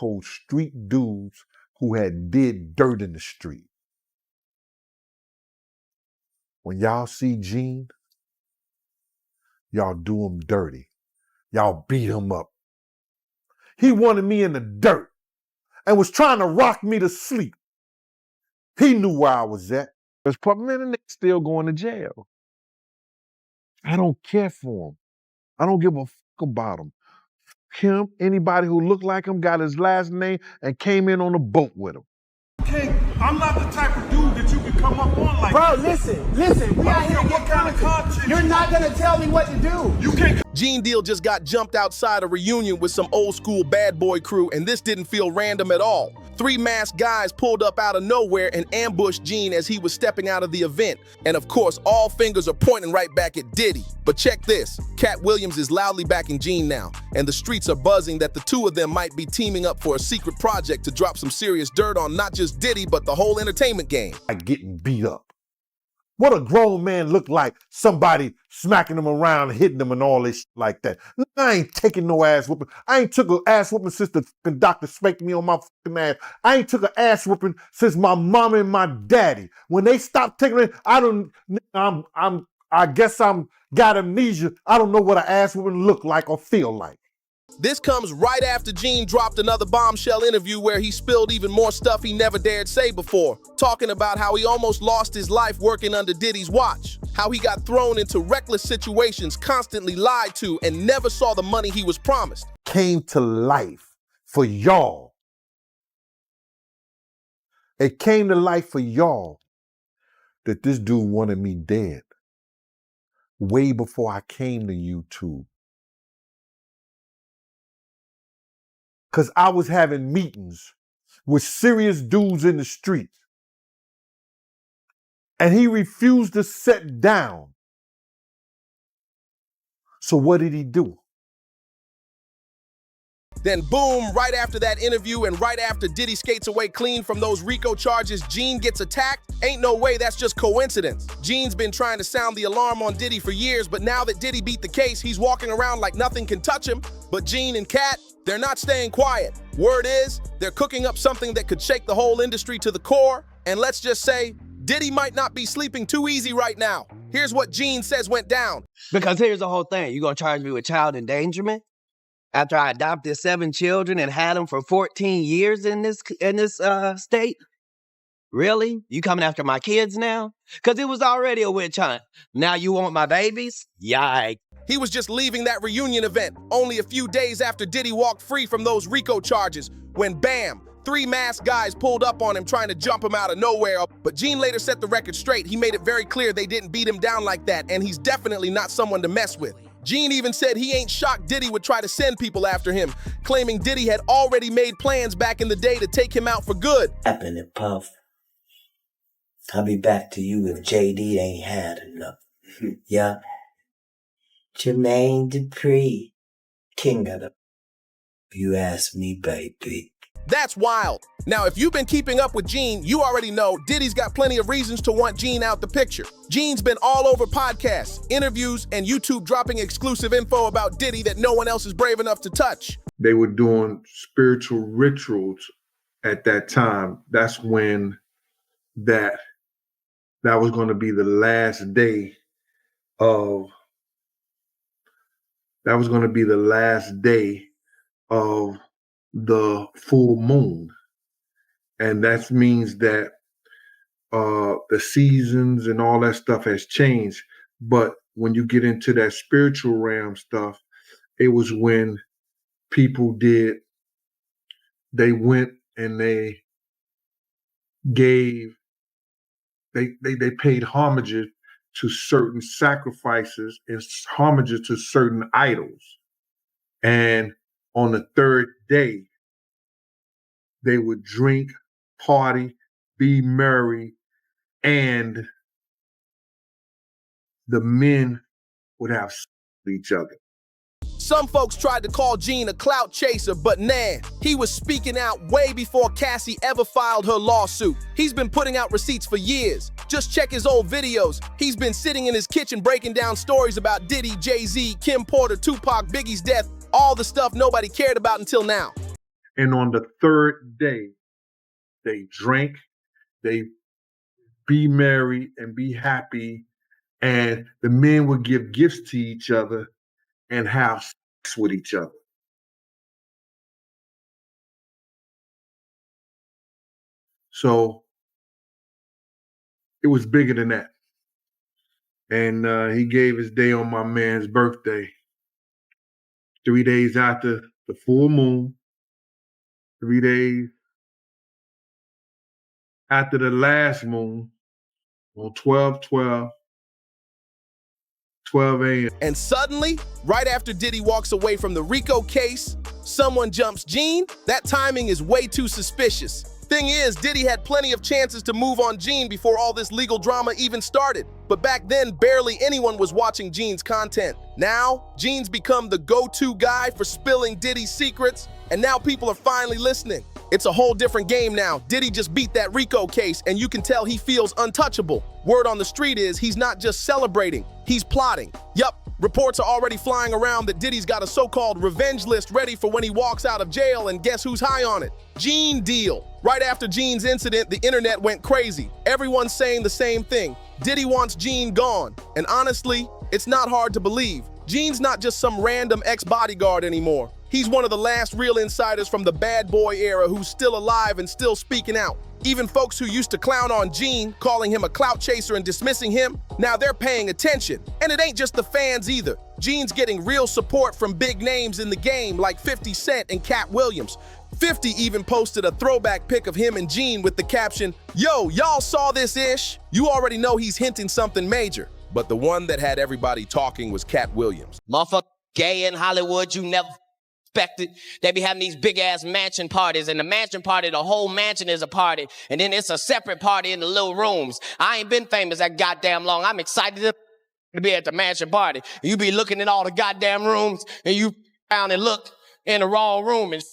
told street dudes who had did dirt in the street, when y'all see Gene, y'all do him dirty. Y'all beat him up. He wanted me in the dirt and was trying to rock me to sleep. He knew where I was at. There's probably many niggas still going to jail. I don't care for him. I don't give a fuck about him. Him, anybody who looked like him, got his last name and came in on a boat with him. King, I'm not the type of dude that you can come up on like Bro, this. listen, we out here to get content. You're not gonna tell me what to do. You can't. Gene Deal just got jumped outside a reunion with some old school bad boy crew, and this didn't feel random at all. 3 masked guys pulled up out of nowhere and ambushed Gene as he was stepping out of the event. And of course, all fingers are pointing right back at Diddy. But check this, Katt Williams is loudly backing Gene now, and the streets are buzzing that the two of them might be teaming up for a secret project to drop some serious dirt on not just Diddy, but the whole entertainment game. Like getting beat up. What a grown man look like, somebody smacking him around, hitting him and all this shit like that. I ain't taking no ass whooping. I ain't took an ass whooping since the fucking doctor spanked me on my fucking ass. I ain't took an ass whooping since my mama and my daddy. When they stopped taking it, I guess I'm got amnesia. I don't know what an ass whooping look like or feel like. This comes right after Gene dropped another bombshell interview where he spilled even more stuff he never dared say before, talking about how he almost lost his life working under Diddy's watch, how he got thrown into reckless situations, constantly lied to, and never saw the money he was promised. Came to life for y'all. It came to life for y'all that this dude wanted me dead way before I came to YouTube. Because I was having meetings with serious dudes in the streets. And he refused to sit down. So what did he do? Then boom, right after that interview and right after Diddy skates away clean from those RICO charges, Gene gets attacked? Ain't no way that's just coincidence. Gene's been trying to sound the alarm on Diddy for years, but now that Diddy beat the case, he's walking around like nothing can touch him. But Gene and Katt, they're not staying quiet. Word is, they're cooking up something that could shake the whole industry to the core. And let's just say, Diddy might not be sleeping too easy right now. Here's what Gene says went down. Because here's the whole thing. You gonna charge me with child endangerment? After I adopted 7 children and had them for 14 years in this state? Really? You coming after my kids now? Because it was already a witch hunt. Now you want my babies? Yikes. He was just leaving that reunion event only a few days after Diddy walked free from those RICO charges when bam, 3 masked guys pulled up on him trying to jump him out of nowhere. But Gene later set the record straight. He made it very clear they didn't beat him down like that, and he's definitely not someone to mess with. Gene even said he ain't shocked Diddy would try to send people after him, claiming Diddy had already made plans back in the day to take him out for good. Happen it, Puff. I'll be back to you if JD ain't had enough. Yeah. Jermaine Dupri, king of the... You ask me, baby. That's wild. Now, if you've been keeping up with Gene, you already know Diddy's got plenty of reasons to want Gene out the picture. Gene's been all over podcasts, interviews, and YouTube dropping exclusive info about Diddy that no one else is brave enough to touch. They were doing spiritual rituals at that time. That's when that was going to be the last day of the full moon. And that means that the seasons and all that stuff has changed. But when you get into that spiritual realm stuff, it was when people went and they paid homages to certain sacrifices and homages to certain idols. And on the 3rd day, they would drink, party, be merry, and the men would have sex with each other. Some folks tried to call Gene a clout chaser, but nah, he was speaking out way before Cassie ever filed her lawsuit. He's been putting out receipts for years. Just check his old videos. He's been sitting in his kitchen breaking down stories about Diddy, Jay-Z, Kim Porter, Tupac, Biggie's death, all the stuff nobody cared about until now. And on the third day, they drank, they be merry and be happy, and the men would give gifts to each other and have sex with each other. So it was bigger than that. And he gave his day on my man's birthday. 3 days after the full moon, 3 days after the last moon, on 12/12, 12 a.m. And suddenly, right after Diddy walks away from the RICO case, someone jumps Gene. That timing is way too suspicious. Thing is, Diddy had plenty of chances to move on Gene before all this legal drama even started. But back then, barely anyone was watching Gene's content. Now, Gene's become the go-to guy for spilling Diddy's secrets, and now people are finally listening. It's a whole different game now. Diddy just beat that RICO case, and you can tell he feels untouchable. Word on the street is he's not just celebrating, he's plotting. Yup, reports are already flying around that Diddy's got a so-called revenge list ready for when he walks out of jail, and guess who's high on it? Gene deal. Right after Gene's incident, the internet went crazy. Everyone's saying the same thing. Diddy wants Gene gone. And honestly, it's not hard to believe. Gene's not just some random ex-bodyguard anymore. He's one of the last real insiders from the bad boy era who's still alive and still speaking out. Even folks who used to clown on Gene, calling him a clout chaser and dismissing him, now they're paying attention. And it ain't just the fans either. Gene's getting real support from big names in the game like 50 Cent and Katt Williams. 50 even posted a throwback pic of him and Gene with the caption, "Yo, y'all saw this ish?" You already know he's hinting something major. But the one that had everybody talking was Katt Williams. Motherfucker gay in Hollywood, you never expected. They be having these big-ass mansion parties, and the mansion party, the whole mansion is a party, and then it's a separate party in the little rooms. I ain't been famous that goddamn long. I'm excited to be at the mansion party. You be looking at all the goddamn rooms, and you down and look in the wrong room, and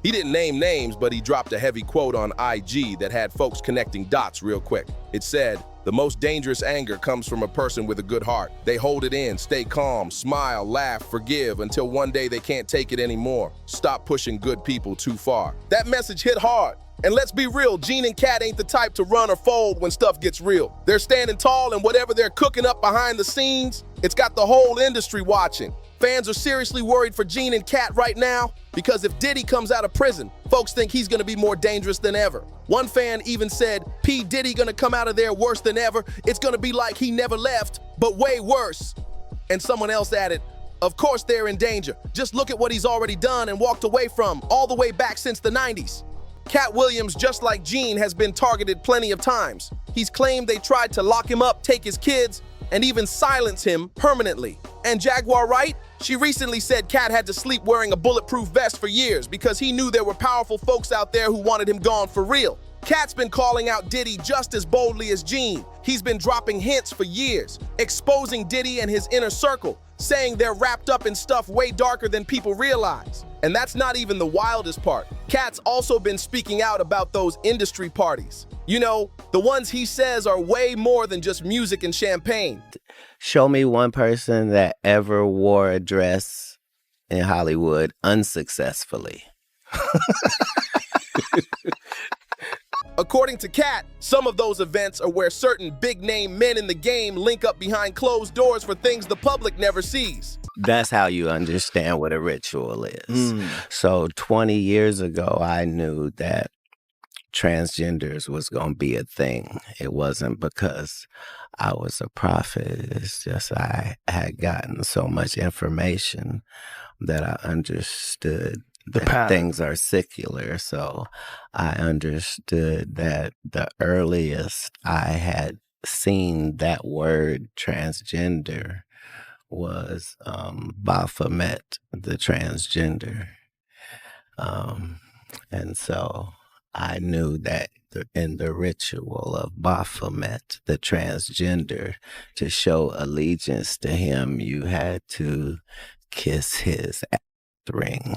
He didn't name names, but he dropped a heavy quote on IG that had folks connecting dots real quick. It said, "The most dangerous anger comes from a person with a good heart. They hold it in, stay calm, smile, laugh, forgive until one day they can't take it anymore. Stop pushing good people too far." That message hit hard. And let's be real, Gene and Katt ain't the type to run or fold when stuff gets real. They're standing tall, and whatever they're cooking up behind the scenes, it's got the whole industry watching. Fans are seriously worried for Gene and Katt right now because if Diddy comes out of prison, folks think he's gonna be more dangerous than ever. One fan even said, P. Diddy gonna come out of there worse than ever. It's gonna be like he never left, but way worse. And someone else added, of course they're in danger. Just look at what he's already done and walked away from all the way back since the 90s. Katt Williams, just like Gene, has been targeted plenty of times. He's claimed they tried to lock him up, take his kids, and even silence him permanently. And Jaguar Wright, she recently said Katt had to sleep wearing a bulletproof vest for years because he knew there were powerful folks out there who wanted him gone for real. Katt's been calling out Diddy just as boldly as Gene. He's been dropping hints for years, exposing Diddy and his inner circle, saying they're wrapped up in stuff way darker than people realize. And that's not even the wildest part. Katt's also been speaking out about those industry parties. You know, the ones he says are way more than just music and champagne. show me one person that ever wore a dress in Hollywood unsuccessfully. According to Katt, some of those events are where certain big-name men in the game link up behind closed doors for things the public never sees. That's how you understand what a ritual is. So 20 years ago, I knew that transgenders was going to be a thing. It wasn't because I was a prophet. It's just I had gotten so much information that I understood that things are secular. So I understood that the earliest I had seen that word transgender was Baphomet, the transgender. And so I knew that in the ritual of Baphomet, the transgender, to show allegiance to him, you had to kiss his ring.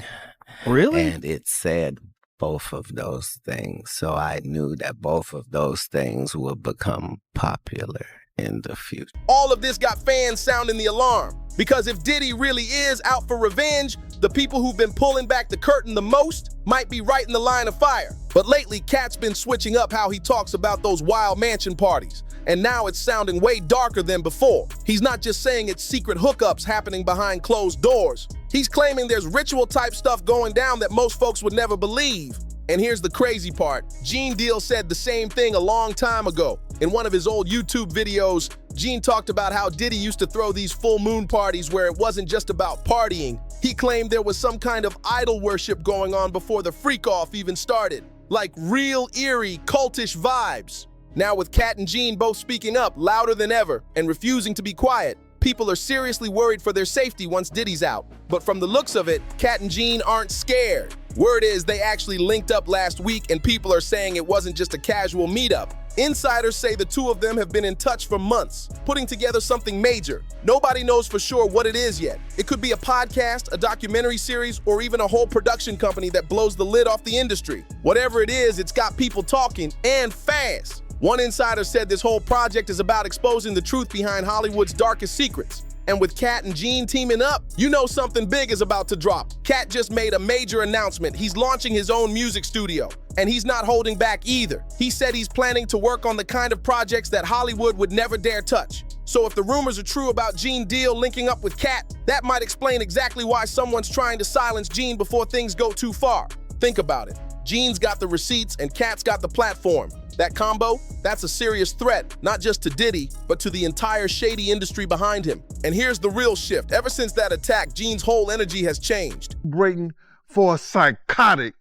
Really? And it said both of those things. So I knew that both of those things would become popular in the future. All of this got fans sounding the alarm, because if Diddy really is out for revenge, the people who've been pulling back the curtain the most might be right in the line of fire. But lately, Katt's been switching up how he talks about those wild mansion parties, and now it's sounding way darker than before. He's not just saying it's secret hookups happening behind closed doors. He's claiming there's ritual-type stuff going down that most folks would never believe. And here's the crazy part. Gene Deal said the same thing a long time ago. In one of his old YouTube videos, Gene talked about how Diddy used to throw these full moon parties where it wasn't just about partying. He claimed there was some kind of idol worship going on before the freak-off even started. Like real eerie, cultish vibes. Now with Katt and Gene both speaking up louder than ever and refusing to be quiet, people are seriously worried for their safety once Diddy's out. But from the looks of it, Katt and Gene aren't scared. Word is they actually linked up last week, and people are saying it wasn't just a casual meetup. Insiders say the two of them have been in touch for months, putting together something major. Nobody knows for sure what it is yet. It could be a podcast, a documentary series, or even a whole production company that blows the lid off the industry. Whatever it is, it's got people talking, and fast. One insider said this whole project is about exposing the truth behind Hollywood's darkest secrets. And with Katt and Gene teaming up, you know something big is about to drop. Katt just made a major announcement. He's launching his own music studio, and he's not holding back either. He said he's planning to work on the kind of projects that Hollywood would never dare touch. So if the rumors are true about Gene Deal linking up with Katt, that might explain exactly why someone's trying to silence Gene before things go too far. Think about it. Gene's got the receipts and Katt's got the platform. That combo, that's a serious threat, not just to Diddy, but to the entire shady industry behind him. And here's the real shift. Ever since that attack, Gene's whole energy has changed. Waiting for a psychotic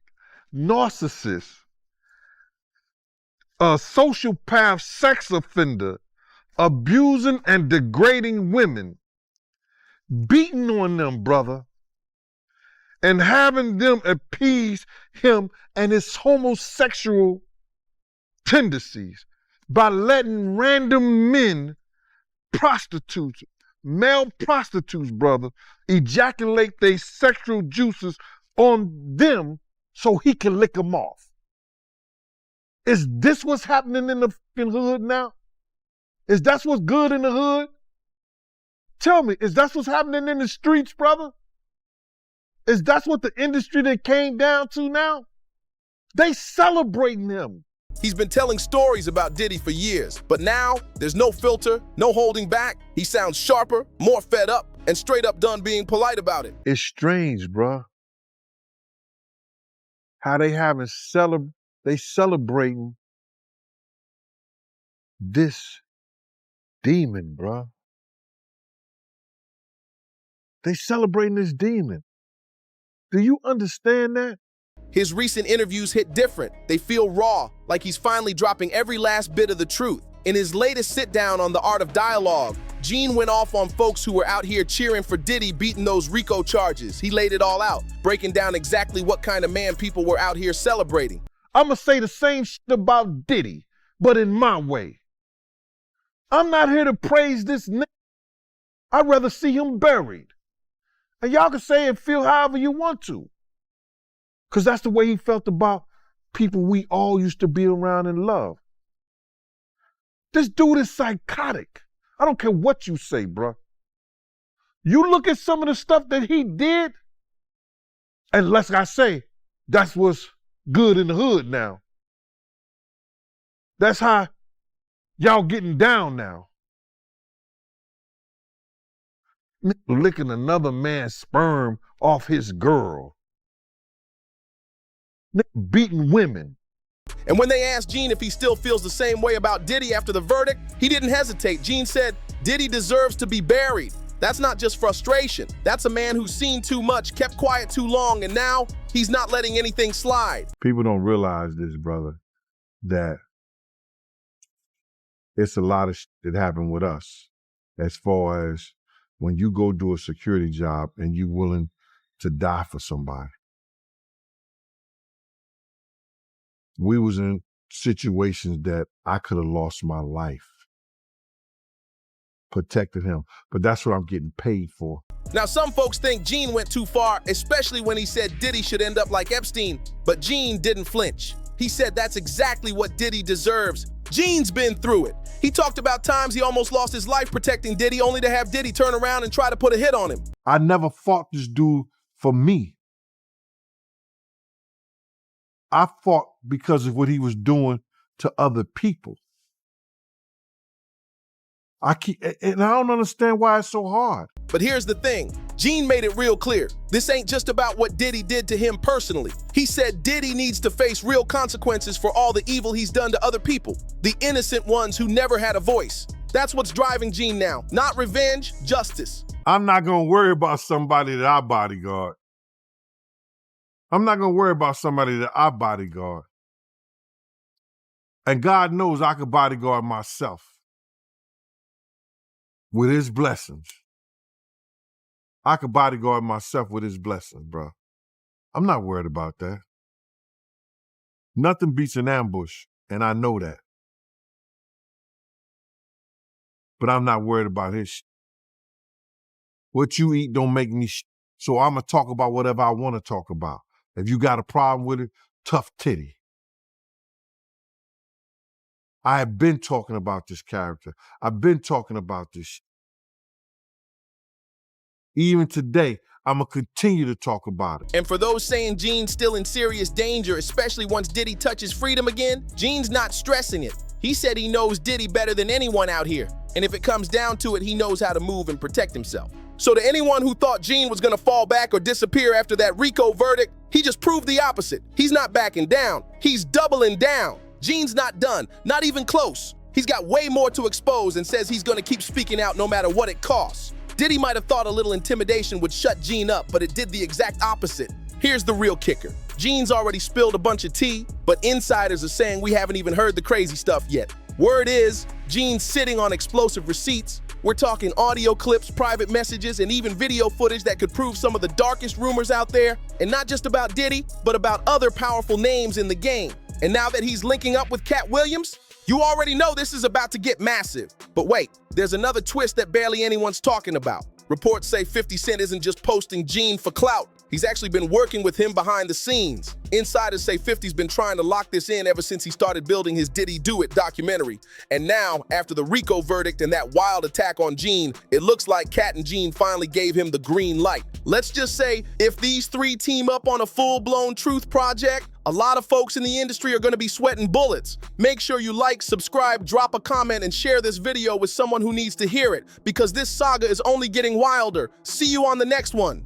narcissist, a sociopath sex offender, abusing and degrading women, beating on them, brother, and having them appease him and his homosexual tendencies by letting random men, prostitutes, male prostitutes, brother, ejaculate their sexual juices on them so he can lick them off. Is this what's happening in the hood now? Is that what's good in the hood? Tell me, is that what's happening in the streets, brother? Is that what the industry that came down to now? They celebrating him. He's been telling stories about Diddy for years, but now there's no filter, no holding back. He sounds sharper, more fed up, and straight up done being polite about it. It's strange, bruh. How they celebrating this demon, bruh. They celebrating this demon. Do you understand that? His recent interviews hit different. They feel raw, like he's finally dropping every last bit of the truth. In his latest sit-down on The Art of Dialogue, Gene went off on folks who were out here cheering for Diddy beating those RICO charges. He laid it all out, breaking down exactly what kind of man people were out here celebrating. I'ma say the same shit about Diddy, but in my way. I'm not here to praise this nigga. I'd rather see him buried. And y'all can say and feel however you want to. Because that's the way he felt about people we all used to be around and love. This dude is psychotic. I don't care what you say, bro. You look at some of the stuff that he did, and like I say, that's what's good in the hood now. That's how y'all getting down now. Licking another man's sperm off his girl. Beating women. And when they asked Gene if he still feels the same way about Diddy after the verdict, he didn't hesitate. Gene said, Diddy deserves to be buried. That's not just frustration. That's a man who's seen too much, kept quiet too long, and now he's not letting anything slide. People don't realize this, brother, that it's a lot of shit that happened with us as far as when you go do a security job and you're willing to die for somebody. We was in situations that I could have lost my life. Protected him. But that's what I'm getting paid for. Now, some folks think Gene went too far, especially when he said Diddy should end up like Epstein, but Gene didn't flinch. He said that's exactly what Diddy deserves. Gene's been through it. He talked about times he almost lost his life protecting Diddy, only to have Diddy turn around and try to put a hit on him. I never fought this dude for me. I fought because of what he was doing to other people. And I don't understand why it's so hard. But here's the thing. Gene made it real clear. This ain't just about what Diddy did to him personally. He said Diddy needs to face real consequences for all the evil he's done to other people, the innocent ones who never had a voice. That's what's driving Gene now. Not revenge, justice. I'm not going to worry about somebody that I bodyguard. I'm not going to worry about somebody that I bodyguard. And God knows I could bodyguard myself with his blessings. I could bodyguard myself with his blessings, bro. I'm not worried about that. Nothing beats an ambush, and I know that. But I'm not worried about his shit. What you eat don't make me shit. So I'm going to talk about whatever I want to talk about. If you got a problem with it, tough titty. I have been talking about this character. I've been talking about this shit. Even today, I'm going to continue to talk about it. And for those saying Gene's still in serious danger, especially once Diddy touches freedom again, Gene's not stressing it. He said he knows Diddy better than anyone out here. And if it comes down to it, he knows how to move and protect himself. So to anyone who thought Gene was going to fall back or disappear after that RICO verdict, he just proved the opposite. He's not backing down. He's doubling down. Gene's not done, not even close. He's got way more to expose and says he's going to keep speaking out no matter what it costs. Diddy might have thought a little intimidation would shut Gene up, but it did the exact opposite. Here's the real kicker. Gene's already spilled a bunch of tea, but insiders are saying we haven't even heard the crazy stuff yet. Word is, Gene's sitting on explosive receipts. We're talking audio clips, private messages, and even video footage that could prove some of the darkest rumors out there. And not just about Diddy, but about other powerful names in the game. And now that he's linking up with Katt Williams, you already know this is about to get massive. But wait, there's another twist that barely anyone's talking about. Reports say 50 Cent isn't just posting Gene for clout. He's actually been working with him behind the scenes. Insiders say 50's been trying to lock this in ever since he started building his Diddy Do It documentary. And now, after the RICO verdict and that wild attack on Gene, it looks like Katt and Gene finally gave him the green light. Let's just say, if these three team up on a full-blown truth project, a lot of folks in the industry are going to be sweating bullets. Make sure you like, subscribe, drop a comment, and share this video with someone who needs to hear it, because this saga is only getting wilder. See you on the next one.